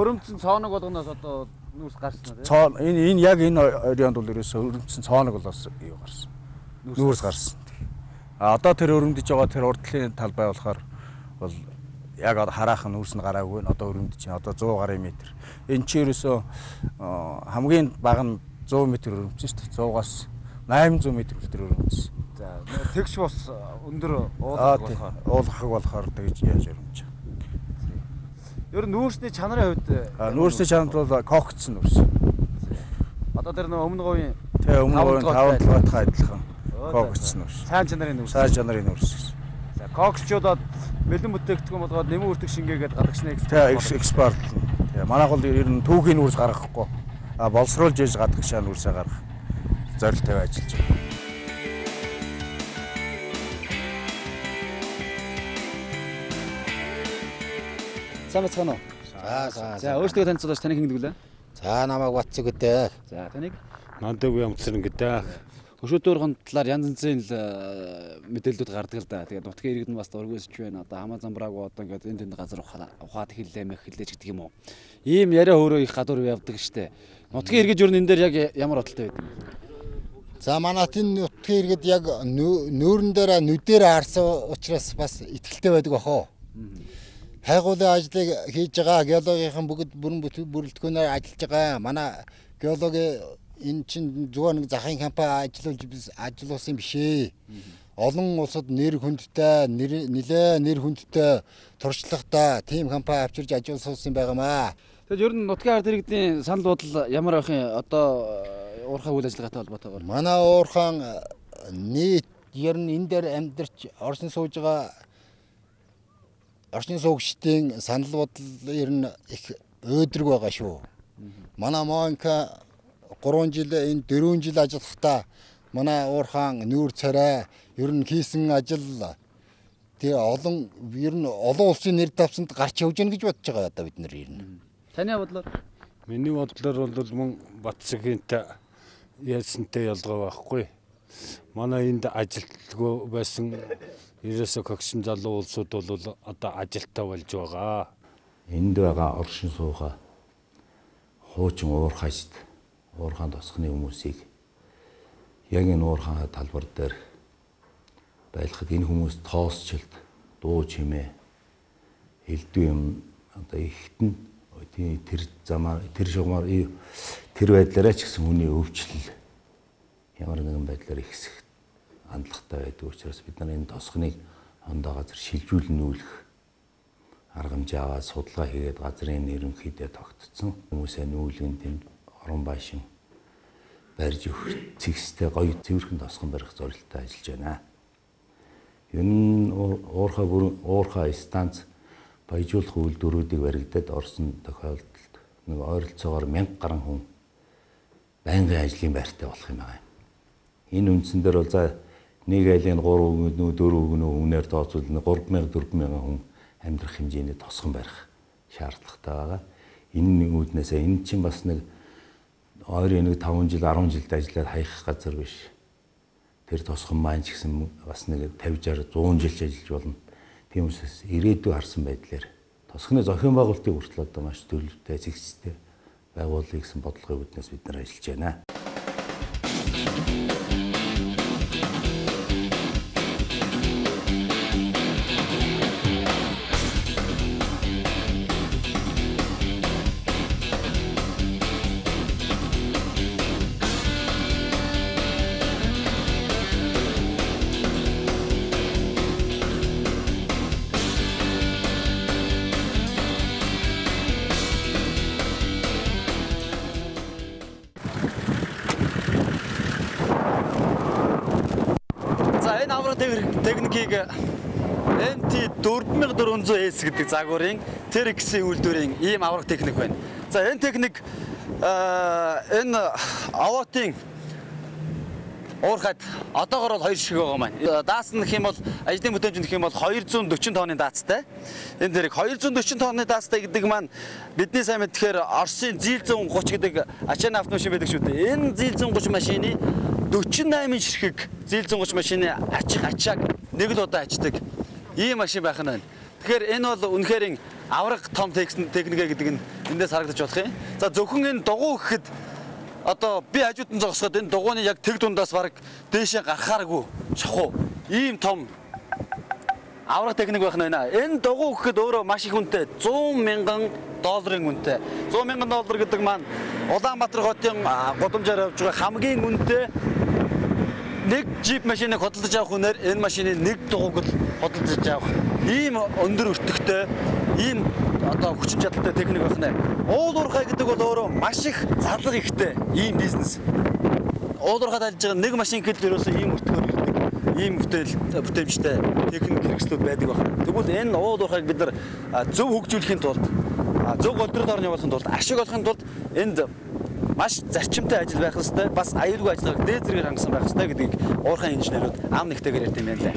Өрөмцөн цооног болгоноос одоо нүүрс гарсан уу? Цоон энэ яг энэ орионд бол ерөөсөө өрөмцөн цооног болоос юу гарсан. Нүүрс гарсан. Одоо тэр өрөмдөж байгаа тэр урдлын талбай болохоор бол яг хараахан нүүрс нь гараагүй. Одоо өрөмдөж чинь одоо 100 гаруй метр. Энэ чи ерөөсөө хамгийн бага нь 100 м өрөмцөн шүү дээ. 100-аас 800 м хүртэл өрөмцөн. За тэгш бас өндөр уулгах болохоор тэгж яаж өрөмж. Ер нь нүүрсний чанарын хувьд нүүрсний чанарт бол кокцсон нүүрс. Одоо тэр нөө өмнө говийн өмнө говийн 5-7-тай адилхан кокцсон нүүрс. Сайн чанарын нүүрс. Сайн чанарын нүүрс. За кокчуудад бэлэн бүтээгдэхүүн болгоод нэмэн үртэг шингээгээд гадагшны экспорт. Манайх бол ер нь түүхийн нүүрс гаргахгүй. Боловсруулж ээж гадагшаа нүүрсээ гаргах зорилттой ажиллаж байна. Сайн бацгаана уу? За өөртөө танилцуулаач таныг хэнгдүүлээ. За намайг Батцэг гэдэг. За таныг Нандаг Ямцрын гэдэг. Хөшөөдөөрхөн талаар янз янзын мэдээлэлүүд гардаг л да. Тэгээд нутгийн иргэд нь бас дургүйсч байна. Одоо хамаа замбраагүй одоо ингээд энэ тэнд газар ухаад хэллээ мэхэллэж гэдэг юм уу. Ийм яриа өөрөө их гадуур явдаг штэ. Нутгийн иргэд юу энэ дээр яг ямар бодолтой байдаг юм? За манайт энэ нутгийн иргэд яг нүүрэн дээр нүдээр харсан учраас бас ихтэлтэй байдаг бахоо. Хайгуулын ажлыг хийж байгаа геологийн бүгд бүрэн бүрэлдэхүүнээр ажиллаж байгаа. Манай геологи энэ чинь зүгээр нэг захын компани ажиллуулсан биш ээ. Олон улсад нэр хүндтэй, нэр хүндтэй туршлагатай тийм компани авчирж ажиллуулсан байгаамаа. Тэгэхээр ер нь нутгийн ард иргэдийн санал бодол ямар байх юм? Одоо уурхай үйл ажиллагаатай холбоотойгоор. Манай уурхайн нийт ер нь энэ дээр амьдарч оршин сууж байгаа орчин суугчдын санал бодол ер нь их өөдрөг байгаа шүү. Манай Монка 3 жил энэ 4 жил ажиллахдаа манай уурхаан нүүр царай ер нь хийсэн ажил тэгээ ер нь олон улсын нэр давсанд гарч явж гэнэ гэж бодож байгаа одоо бид нар ер нь. Таны бодлоор? Миний бодлоор бол мөн Батцэгтэй ясантай ялгаа байхгүй. Манай энд ажилтгүй байсан ерөөсө коксын залуу улсууд бол одоо ажилтаа болж байгаа. Энд байгаа оршин суугаа хуучин уурхайд уурхаан тосхны хүмүүсийг яг энэ уурхаан талбар дээр байлгахад энэ хүмүүс тоосчлт дуу чимээ элдв юм одоо ихтэн тэр замаар тэр шугамар тэр байдлаараа ч гэсэн хүний өвчлөл ямар нэгэн байдлаар ихсэх хандлагатай байдаг учраас бид нар энэ тосхныг хондоо газар шилжүүлнүүлэх арга хэмжээ аваад судалгаа хийгээд газрын ерөнхийдөө тогтцсон хүмүүсээ нүүлгэн тэнд орон байшин барьж өгөх цэгцтэй гоё цэвэрхэн тосхон барих зорилттой ажиллаж байна. Ер нь уурхай станц баяжуулах үйлдвэрүүдийг баригдаад орсон тохиолдолд нэг ойролцоогоор 1000 гаруй хүн байнгын ажлын байртай болох юм байна. Энэ үндсэн дээр бол за нэг айлын 3 өгнөө 4 өгнөө үнээр тооцвол 3000-4000 хүн амьдрах хэмжээний тосхон барих шаардлагатай байгаа. Энэ үүднээс энэ чинь бас нэг ойрын нэг 5 жил 10 жилд ажиллаад хаях газар биш. Тэр тосхон маань ч гэсэн бас нэг 50 60 100 жил ажиллаж болно. Тийм учраас ирээдүй харсан байдлаар тосхны зохион байгуулалтын хүртэл одоо маш төлөвтэй зэгцтэй байгуулъя гэсэн бодлогын үүднээс бид нар ажиллаж байна. Техникийг NT 4400S гэдэг загварын TRX-ийн үйлдвэрийн ийм аврах техник байна. За энэ техник энэ аваатын уурхайд одоогоор бол 2 шиг байгаа маань. Даас нь гэх юм бол ажлын бүтээмж гэх юм бол 240 тонны даацтай. Энэ дэрэг 240 тонны даацтай гэдэг маань бидний сайн мэдхээр Оросын Зил 130 гэдэг ачааны автомашин байдаг шүү дээ. Энэ Зил 130 машины 48 ширхэг Зил 130 машины ачааг нэг л удаа ачдаг ийм машин байх нь байна. Тэгэхээр энэ бол үнэхээр авраг том техник гэдэг нь эндээс харагдаж болох юм. За зөвхөн энэ дугуй гэхэд одоо би хажууд нь зогсоход энэ дугуйны яг тэг дундаас бараг дээшээ гарахааргүй шахуу. Ийм том авраг техник байх нь байна. Энэ дугуй гэхэд өөрөө маш их үнэтэй. $100,000 үнэтэй. $100,000 гэдэг маань Улаанбаатар хотын гудамжаар явж байгаа хамгийн үнэтэй нэг джип машиныг хөдөлж авах хүнээр энэ машины нэг дугуйг л хөдөлж авах. Ийм өндөр өртөгтэй, ийм одоо хүчин чадалтай техник байх нэ. Уул уурхай гэдэг бол өөрөө маш их зарлага ихтэй ийм бизнес. Уул уурхай тайлж байгаа нэг машин гэхэд ерөөсөө ийм өртгөөр ирдэг. Ийм бүтээмжтэй техник хэрэгслүүд байдаг байна. Тэгвэл энэ уул уурхайг бид нар зөв хөгжүүлэхийн тулд, зөв голдрол орны явуулахын тулд, ашиг олохын тулд энд маш зарчимтай ажил байх ёстой. Бас аюулгүй ажиллагааг дээд зэргээр хангасан байх ёстой гэдгийг уурхайн инженерүүд ам нэгтэйгээр ярьд юм байна лээ.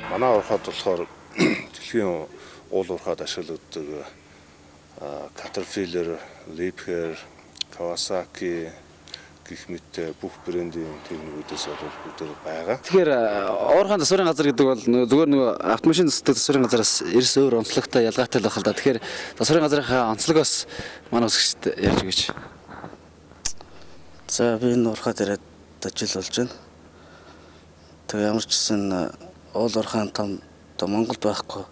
Манай уурхайд болохоор дэлхийн уул уурхайд ашиглагддаг Caterpillar, Liebherr, Kawasaki гэх мэт бүх брендийн техникүүдээс бол бүгд байгаа. Тэгэхээр уурхайн засварын газар гэдэг бол зүгээр нөгөө автомашин засдаг засварын газараас эрс өөр онцлогтой ялгаатай л байх л да. Тэгэхээр засварын газрынхаа онцлогоос манай үсгчд ярьж өгөөч. За би энэ уурхайд ирээд ажил болж байна. Тэгээ ямар ч гэсэн уул уурхайн том Монголд байхгүй.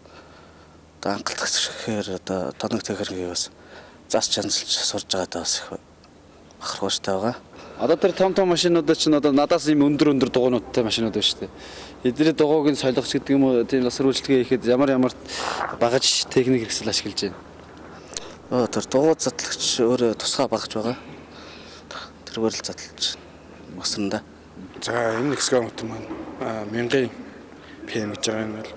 Одоо анхалтгчхээр одоо тоног техникийг бас зас чанцлж сурж байгаадаа бас их бахархууштай байгаа. Одоо тэр том машинууд чинь одоо надаас ийм өндөр дугуйнуудтай машинууд байна шүү дээ. Эдний дугуйг нь солигч гэдэг юм уу тийм засвар үйлчлэгээ хийхэд ямар багаж техник хэрэгсэл ашиглаж байна. Тэр дугуй задлагч өөрөө тусгай багаж байгаа. Тэргээр л задлж мосронда. За энэ экскаватор маань 1000 PM гэж байгаа юм бол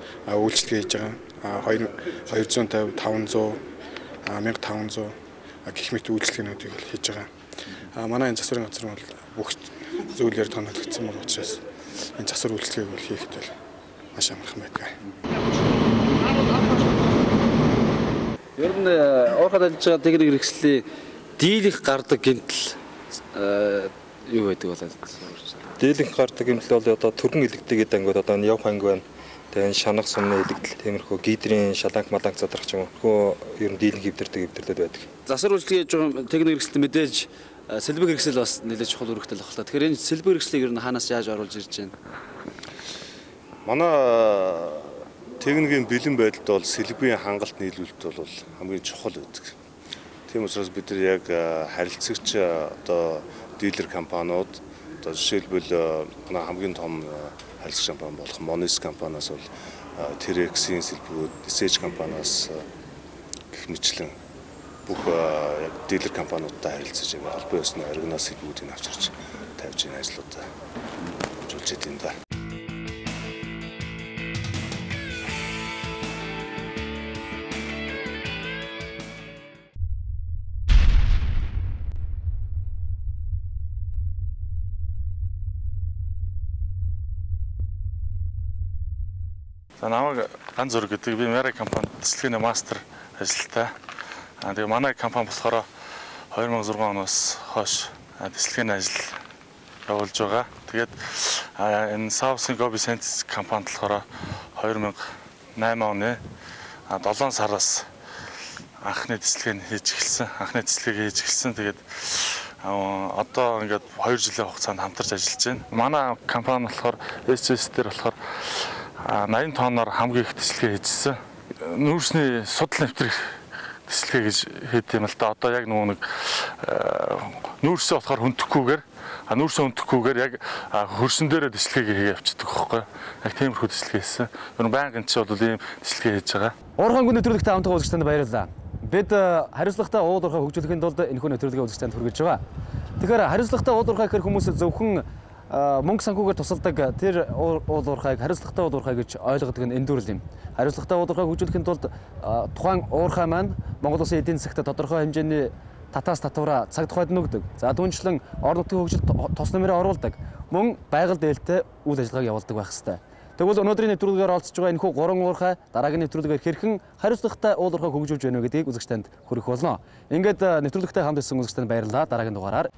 үйлчлэгээ хийж байгаа. 250, 500, 1500 гэх мэт үйлчлэгээнүүдийг хийж байгаа. Манай энэ засварын газар бол бүх зүйлээр тооцогдсон байгаа учраас энэ засвар үйлчлэгийг бол хийхэд бол маш амархан байдаг. Ер нь уурхайд ажиллаж байгаа техник хэрэгслийн дийлэх гардаг гэмтэл юу байдаг болоо. Дийлэнх гардаг гэмтэл бол одоо төргөн илэгдэгээд ангууд одоо яв ханг байна. Тэгээ шанах сумны илэгдэл тиймэрхүү гидрийн шаланг маланг задрах ч юм уу ер нь дийлэнх эвдэрдэг байдаг. Засвар үйлчлэгээ хийж байгаа техник хэрэгсэл мэдээж сэлбэг хэрэгсэл бас нэлээд чухал үүрэгтэй л байна. Тэгэхээр энэ сэлбэг хэрэгслийг ер нь хаанаас яаж оруулж ирж байна? Манай техникийн бэлэн байдалд бол сэлбэгийн хангалт нийлүүлэлт бол хамгийн чухал байдаг. Тийм учраас бид нар яг харилцагч одоо дилер компаниуд одоо жишээлбэл манай хамгийн том харилцагч компани болох Monis компаниас бол Terex-ийн сэлбэгүүд, Sage компаниас гэх мэтлэн бүх яг дилер компаниудтай харилцаж байгаа албан ёсны оригинал сэлбэгүүдийг авчирч тавьж энэ ажлуудаа хөгжүүлж байна да. За намайг Ган Зүрэг гэдэг би Мэри компанид цэцлэгийн мастер ажилттай. Тэгээ манай компани болохоор 2006 оноос хойш цэцлэгийн ажил явуулж байгаа. Тэгээд энэ South Gobi Sense компанид болохоор 2008 оны 7 сараас анхны цэцлэгийг хийж эхэлсэн. Тэгээд одоо ингээд 2 жилийн хугацаанд хамтарч ажиллаж байна. Манай компани болохоор SCS дээр болохоор 80 тонноор хамгийн их тэслэгээ хийжсэн. Нүүрсний судал нэвтрэх тэслэгээ гэж хэд юм л да. Одоо яг нэг нүүрсээ болохоор хүндэхгүйгээр яг хөрсөн дээрээ тэслэгээ хийгээ явчихдаг байхгүй. Яг тиймэрхүү тэслэгээ хийсэн. Ер нь байнгын чи бол ийм тэслэгээ хийж байгаа. Уурхайн гүн нэвтрүүлэгт хамтдаа үзэгч танд баярлалаа. Бид хариуцлагатай уул уурхай хөгжүүлэхийн тулд энэхүү нэвтрүүлгээ үзэгч танд хүргэж байгаа. Тэгэхээр хариуцлагатай уул уурхай гэхэр хүмүүс зөвхөн мөнгө санхүүгээр тусалдаг тэр уул уурхайг хариуцлагатай уул уурхай гэж ойлгодог нь эндүрэл юм. Хариуцлагатай уул уурхайг хөгжүүлэхийн тулд тухайн уурхай маань Монгол Улсын эдийн засагт тодорхой хэмжээний татаас татвараа цаг тухайд нөгдөг. За түүнчлэн орон нутгийн хөгжилд тос нэмрээ оруулдаг. Мөн байгаль дээлтэй үйл ажиллагааг явуулдаг байх ёстой. Тэгвэл өнөөдрийн нэвтрүүлгээр оролцож байгаа энэхүү 3 уурхай дараагийн нэвтрүүлгээр хэрхэн хариуцлагатай уул уурхай хөгжүүлж байна вэ гэдгийг үзэгчдэнд хүргэх болно. Ингээд нэвтрүүлэгтэй хамт исэн үзэгчдэнд баярлалаа. Дараагийн дугаараар